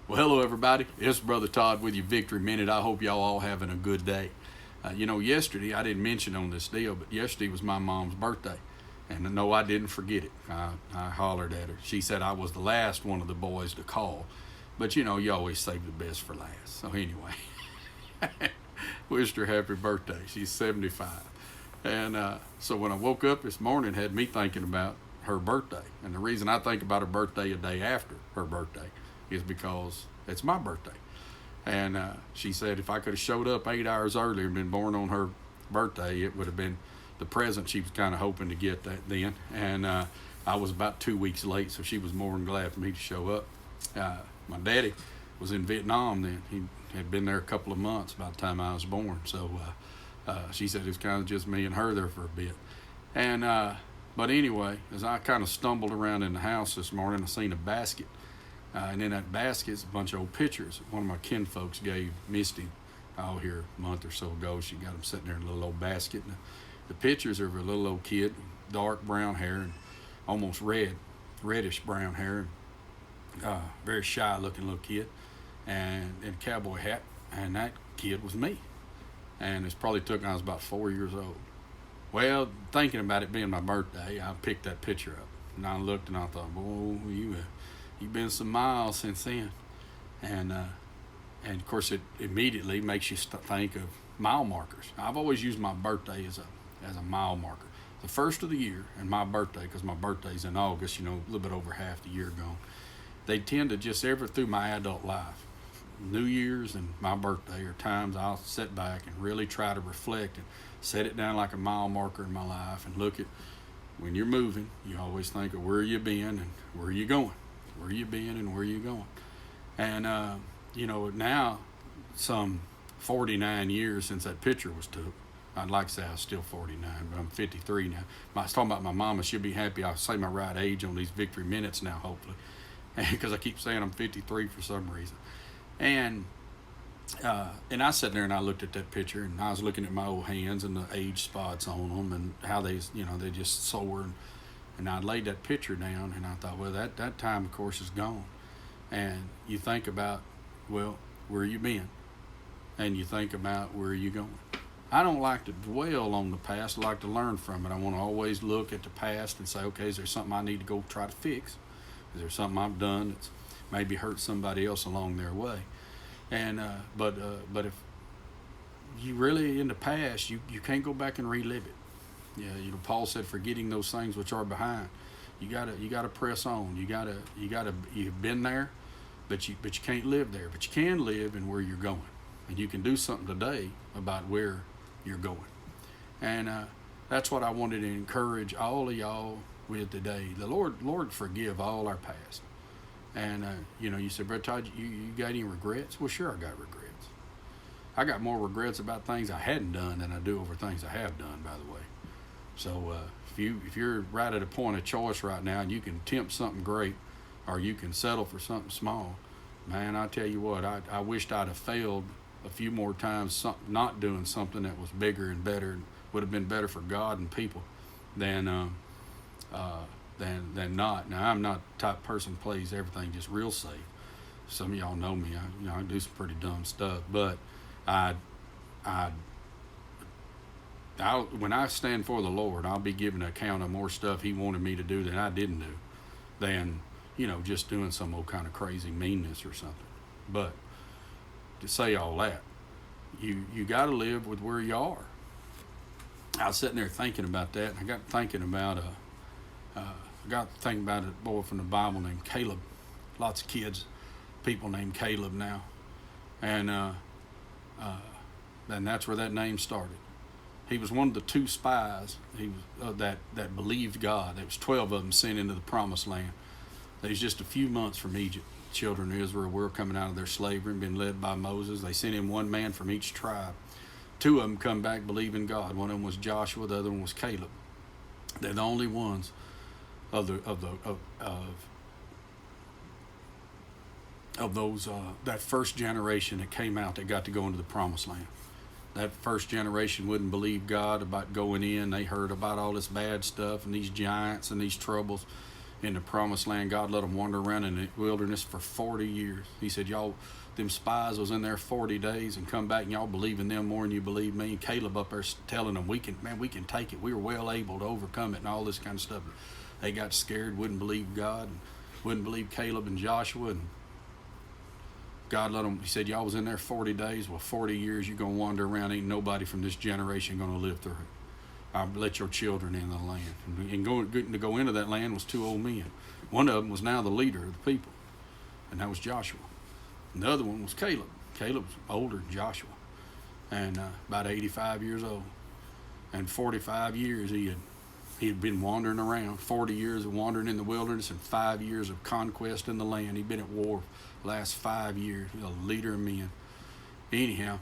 Well, hello everybody. It's Brother Todd with your Victory Minute. I hope y'all all having a good day. Yesterday I didn't mention on this deal, but yesterday was my mom's birthday, and no, I didn't forget it. I hollered at her. She said I was the last one of the boys to call, but you always save the best for last. So anyway, wished her happy birthday. She's 75, and so when I woke up this morning, it had me thinking about her birthday, and the reason I think about her birthday a day after her birthday is because it's my birthday. And she said if I could have showed up 8 hours earlier and been born on her birthday, it would have been the present she was kind of hoping to get that then. And I was about 2 weeks late, so she was more than glad for me to show up. My daddy was in Vietnam then. He had been there a couple of months by the time I was born. So she said it was kind of just me and her there for a bit. And but anyway, as I kind of stumbled around in the house this morning, I seen a basket. And in that basket is a bunch of old pictures. One of my kinfolks gave Misty here a month or so ago. She got them sitting there in a little old basket. And the pictures are of a little old kid, dark brown hair and almost reddish brown hair. Very shy looking little kid and in a cowboy hat. And that kid was me. And it's probably took, I was about 4 years old. Well, thinking about it being my birthday, I picked that picture up. And I looked and I thought, boy, you've been some miles since then. And of course it immediately makes you think of mile markers. I've always used my birthday as a mile marker. The first of the year and my birthday, because my birthday's in August, a little bit over half the year gone, they tend to just ever through my adult life, New Year's and my birthday are times I'll sit back and really try to reflect and set it down like a mile marker in my life and look at when you're moving, you always think of where you been and where you going. Where you been and where you going. And now some 49 years since that picture was took. I'd like to say I was still 49, but I'm 53 now. I was talking about my mama. She'll be happy I'll say my right age on these Victory Minutes now, hopefully, because I keep saying I'm 53 for some reason. And I sat there and I looked at that picture and I was looking at my old hands and the age spots on them and how they just sore. And I laid that picture down and I thought, well, that time, of course, is gone. And you think about, well, where you been? And you think about where you going. I don't like to dwell on the past. I like to learn from it. I want to always look at the past and say, okay, is there something I need to go try to fix? Is there something I've done that's maybe hurt somebody else along their way? And but if you really in the past, you can't go back and relive it. Yeah, Paul said, forgetting those things which are behind. You gotta press on. You've been there, but you can't live there. But you can live in where you're going, and you can do something today about where you're going. And that's what I wanted to encourage all of y'all with today. The Lord forgive all our past. And you said, Brother Todd, you got any regrets? Well, sure, I got regrets. I got more regrets about things I hadn't done than I do over things I have done, by the way. So if you're right at a point of choice right now and you can tempt something great or you can settle for something small, man, I tell you what, I wished I'd have failed a few more times not doing something that was bigger and better and would have been better for God and people than not. Now, I'm not the type of person who plays everything just real safe. Some of y'all know me. I do some pretty dumb stuff, but when I stand for the Lord, I'll be giving an account of more stuff He wanted me to do than I didn't do, than just doing some old kind of crazy meanness or something. But to say all that, you got to live with where you are. I was sitting there thinking about that, and I got thinking about a boy from the Bible named Caleb. Lots of people named Caleb now, and that's where that name started. He was one of the two spies that believed God. There was 12 of them sent into the promised land. They was just a few months from Egypt. Children of Israel were coming out of their slavery and being led by Moses. They sent in one man from each tribe. Two of them come back believing God. One of them was Joshua. The other one was Caleb. They're the only ones of those that first generation that came out that got to go into the promised land. That first generation wouldn't believe God about going in. They heard about all this bad stuff and these giants and these troubles. in the promised land. God let them wander around in the wilderness for 40 years. He said, y'all, them spies was in there 40 days and come back and y'all believe in them more than you believe me. And Caleb up there telling them, we can take it. We were well able to overcome it and all this kind of stuff. They got scared, wouldn't believe God, and wouldn't believe Caleb and Joshua. And God let them, he said, y'all was in there 40 days. Well, 40 years you're going to wander around. Ain't nobody from this generation going to live through it. I'll let your children in the land. And to go into that land was 2 old men. One of them was now the leader of the people, and that was Joshua. And the other one was Caleb. Caleb was older than Joshua, and about 85 years old. And 45 years he had been wandering around. 40 years of wandering in the wilderness and 5 years of conquest in the land. He'd been at war the last 5 years. He was a leader of men. Anyhow,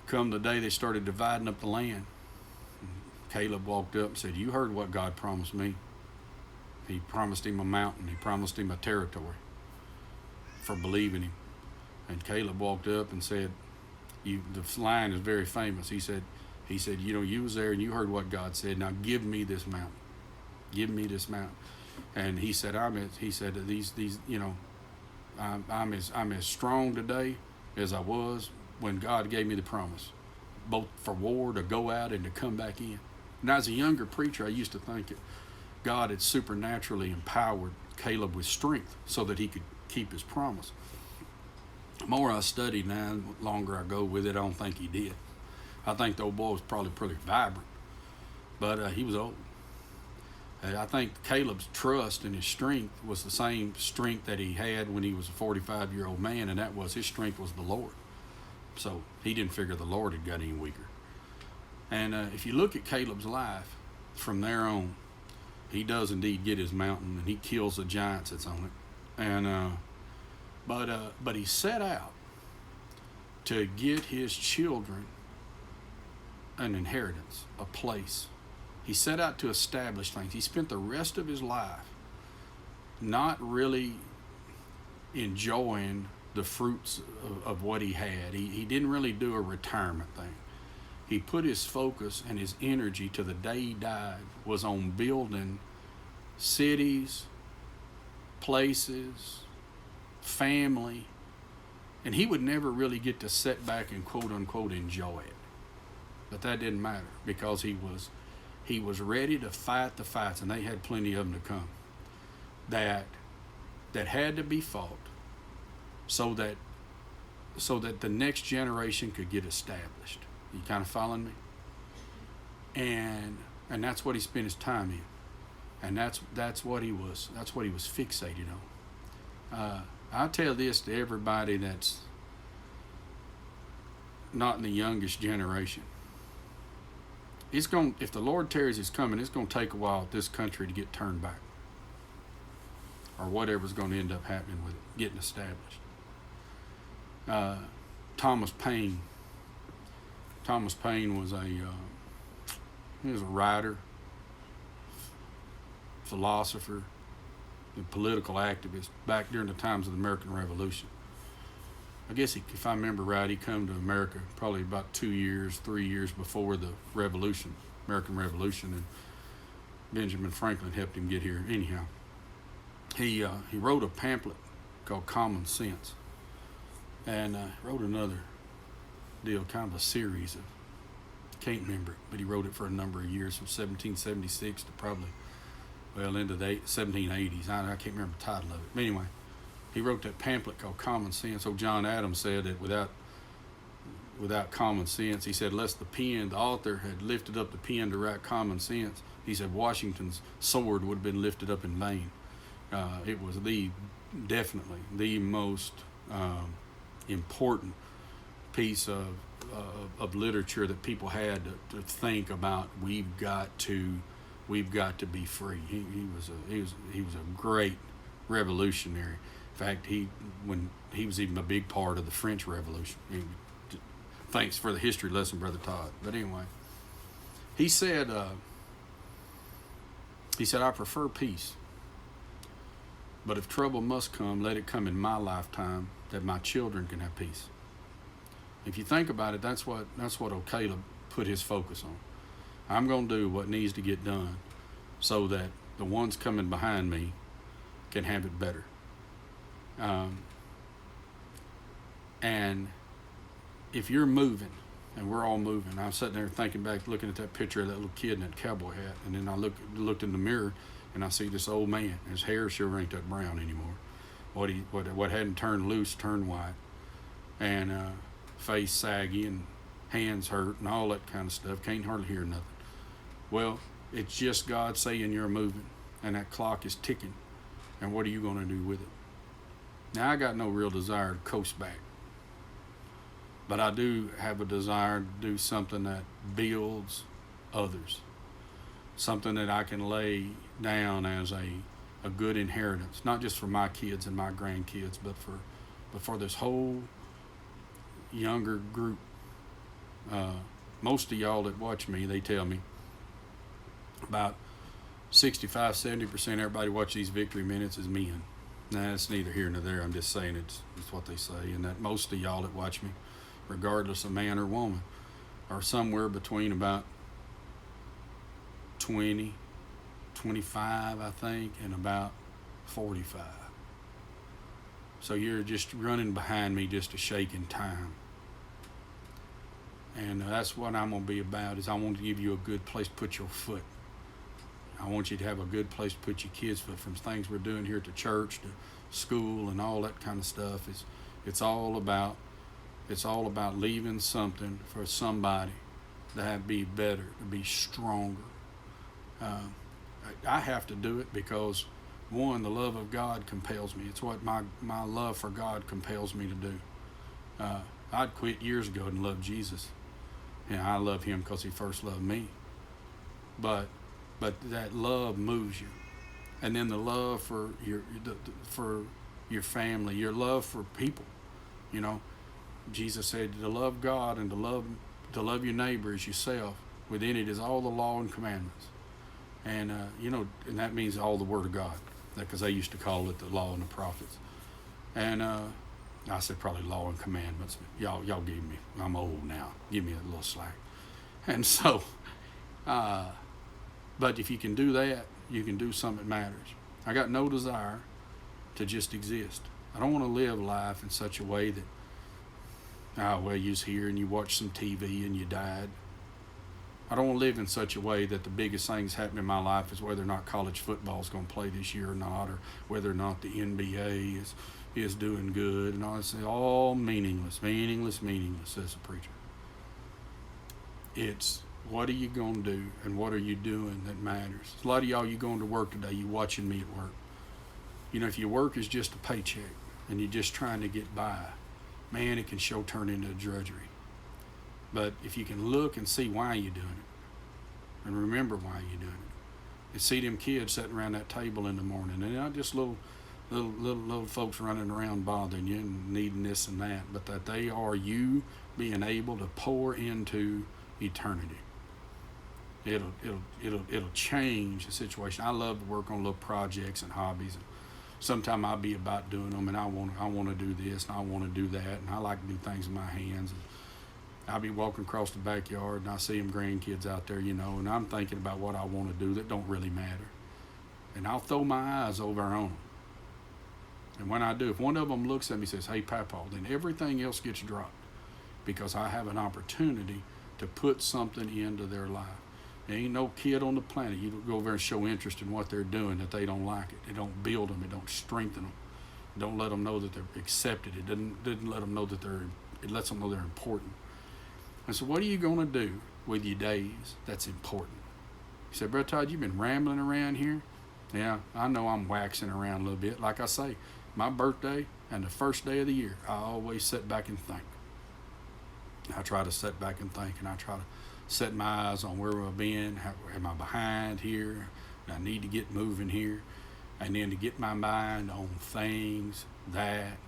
come the day they started dividing up the land, Caleb walked up and said, you heard what God promised me. He promised him a mountain. He promised him a territory for believing him. And Caleb walked up and said, the line is very famous. He said, you was there and you heard what God said. Now give me this mountain. Give me this mountain. And he said, I'm as strong today as I was when God gave me the promise, both for war to go out and to come back in. And as a younger preacher, I used to think that God had supernaturally empowered Caleb with strength so that he could keep his promise. The more I studied now, the longer I go with it, I don't think he did. I think the old boy was probably pretty vibrant, but he was old. I think Caleb's trust and his strength was the same strength that he had when he was a 45-year-old man, and that was his strength was the Lord. So he didn't figure the Lord had got any weaker. And if you look at Caleb's life from there on, he does indeed get his mountain, and he kills the giants that's on it. And but he set out to get his children an inheritance, a place. He set out to establish things. He spent the rest of his life not really enjoying the fruits of what he had. He didn't really do a retirement thing. He put his focus and his energy to the day he died was on building cities, places, family, and he would never really get to sit back and quote unquote enjoy it. But that didn't matter because he was ready to fight the fights, and they had plenty of them to come that had to be fought so that the next generation could get established. You kind of following me? And that's what he spent his time in, and that's what he was fixated on. I tell this to everybody that's not in the youngest generation. If the Lord tarries his coming, it's going to take a while for this country to get turned back, or whatever's going to end up happening with it getting established. Thomas Paine was he was a writer, philosopher, and political activist back during the times of the American Revolution. I guess if I remember right, he come to America probably about 3 years before the Revolution, American Revolution, and Benjamin Franklin helped him get here. Anyhow, he wrote a pamphlet called Common Sense, and wrote another deal, kind of a series of, can't remember it, but he wrote it for a number of years, from 1776 to probably, into the 1780s. I can't remember the title of it. But anyway, he wrote that pamphlet called Common Sense. Old John Adams said that without common sense, he said, unless the author had lifted up the pen to write Common Sense, he said Washington's sword would have been lifted up in vain. It was definitely the most important piece of literature that people had to think about. We've got to be free. He was a great revolutionary. In fact, he was even a big part of the French Revolution. Thanks for the history lesson, Brother Todd. But anyway, he said, I prefer peace. But if trouble must come, let it come in my lifetime, that my children can have peace. If you think about it, that's what old Caleb put his focus on. I'm going to do what needs to get done so that the ones coming behind me can have it better. And if you're moving, and we're all moving, I'm sitting there thinking back, looking at that picture of that little kid in that cowboy hat, and then I looked in the mirror, and I see this old man. His hair sure ain't that brown anymore. What hadn't turned loose turned white, and face saggy, and hands hurt, and all that kind of stuff. Can't hardly hear nothing. Well, it's just God saying you're moving, and that clock is ticking. And what are you going to do with it? Now, I got no real desire to coast back, but I do have a desire to do something that builds others, something that I can lay down as a good inheritance, not just for my kids and my grandkids, but for this whole younger group. Most of y'all that watch me, they tell me about 65-70% everybody watch these Victory Minutes is men. Now, it's neither here nor there. I'm just saying it's what they say. And that most of y'all that watch me, regardless of man or woman, are somewhere between about 20, 25, I think, and about 45. So you're just running behind me just a shaking time. And that's what I'm going to be about, is I want to give you a good place to put your foot. I want you to have a good place to put your kids' foot, from things we're doing here at the church to school and all that kind of stuff. It's all about leaving something for somebody to be better, to be stronger. I have to do it because, one, the love of God compels me. It's what my love for God compels me to do. I'd quit years ago and loved Jesus. And I love him because he first loved me. But that love moves you. And then the love for your family, your love for people. You know, Jesus said to love God and to love your neighbor as yourself. Within it is all the law and commandments. And, and that means all the Word of God, because they used to call it the law and the prophets. And I said probably law and commandments. Y'all give me, I'm old now. Give me a little slack. And so, but if you can do that, you can do something that matters. I got no desire to just exist. I don't want to live life in such a way that, you was here and you watched some TV and you died. I don't want to live in such a way that the biggest things happening in my life is whether or not college football is going to play this year or not, or whether or not the NBA is doing good, and all this. All meaningless, says the preacher. It's what are you going to do and what are you doing that matters. A lot of y'all, you going to work today, you watching me at work. If your work is just a paycheck and you're just trying to get by, man, it can sure turn into drudgery. But if you can look and see why you're doing it, and remember why you're doing it, and see them kids sitting around that table in the morning, and not just little folks running around bothering you and needing this and that, but that they are you being able to pour into eternity. It'll change the situation. I love to work on little projects and hobbies. And sometimes I'll be about doing them, and I want to do this and I want to do that, and I like to do things with my hands. And I'll be walking across the backyard and I see them grandkids out there, and I'm thinking about what I want to do that don't really matter. And I'll throw my eyes over on them. And when I do, if one of them looks at me and says, "Hey, Papa," then everything else gets dropped, because I have an opportunity to put something into their life. There ain't no kid on the planet you go over and show interest in what they're doing that they don't like it. It don't build them. It don't strengthen them. It don't let them know that they're accepted. It didn't let them know that it lets them know they're important. And so what are you going to do with your days that's important? You say, "Brother Todd, you've been rambling around here." Yeah, I know I'm waxing around a little bit. Like I say, my birthday and the first day of the year, I always sit back and think. I try to sit back and think, and I try to set my eyes on where I've been, am I behind here, I need to get moving here, and then to get my mind on things that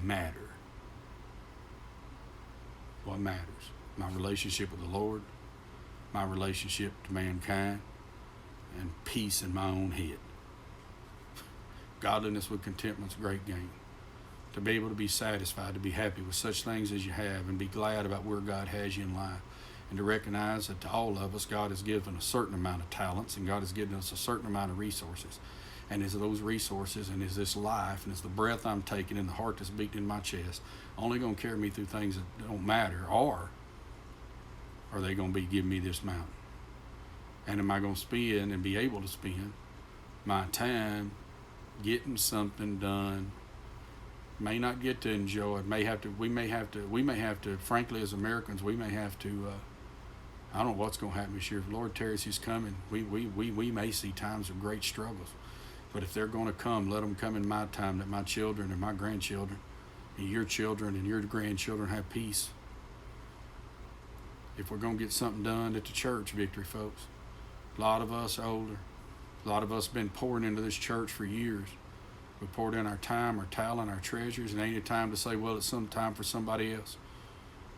matter. What matters? My relationship with the Lord, my relationship to mankind, and peace in my own head. Godliness with contentment's a great gain. To be able to be satisfied, to be happy with such things as you have, and be glad about where God has you in life, and to recognize that to all of us, God has given a certain amount of talents, and God has given us a certain amount of resources. And is those resources, and is this life, and is the breath I'm taking, and the heart that's beating in my chest only going to carry me through things that don't matter, or are they going to be giving me this mountain? And am I going to spend and be able to spend my time getting something done? May not get to enjoy it. We may have to, frankly, as Americans, we may have to, I don't know what's going to happen this year. If Lord tarries, He's coming. We may see times of great struggles. But if they're going to come, let them come in my time, that my children and my grandchildren and your children and your grandchildren have peace. If we're going to get something done at the church, Victory, folks, a lot of us are older. A lot of us have been pouring into this church for years. We poured in our time, our talent, our treasures, and ain't it time to say, well, it's some time for somebody else.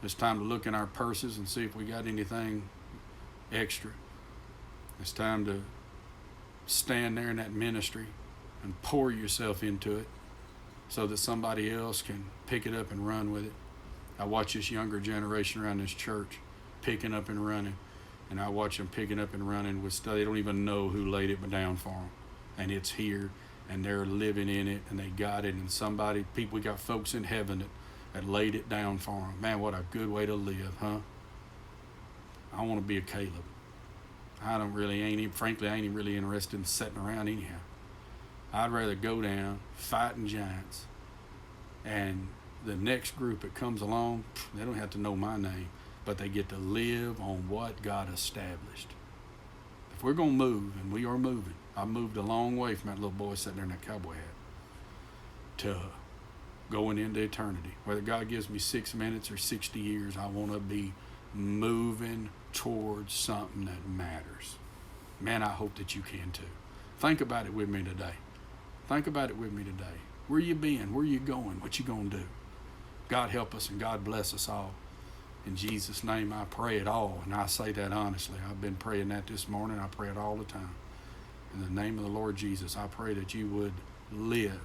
It's time to look in our purses and see if we got anything extra. It's time to stand there in that ministry and pour yourself into it so that somebody else can pick it up and run with it. I watch this younger generation around this church picking up and running, and I watch them picking up and running with stuff. They don't even know who laid it down for them, and it's here, and they're living in it, and they got it, and we got folks in heaven that laid it down for them. Man, what a good way to live, huh? I want to be a Caleb. I ain't even really interested in sitting around anyhow. I'd rather go down fighting giants, and the next group that comes along, they don't have to know my name, but they get to live on what God established. If we're going to move, and we are moving, I moved a long way from that little boy sitting there in that cowboy hat to going into eternity. Whether God gives me 6 minutes or 60 years, I want to be moving towards something that matters. Man, I hope that you can too. Think about it with me today. Where you been? Where you going? What you going to do? God help us and God bless us all. In Jesus' name I pray it all, and I say that honestly. I've been praying that this morning. I pray it all the time. In the name of the Lord Jesus, I pray that you would live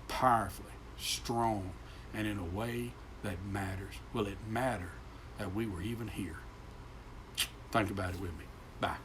powerfully, strong, and in a way that matters. Will it matter that we were even here? Think about it with me. Bye.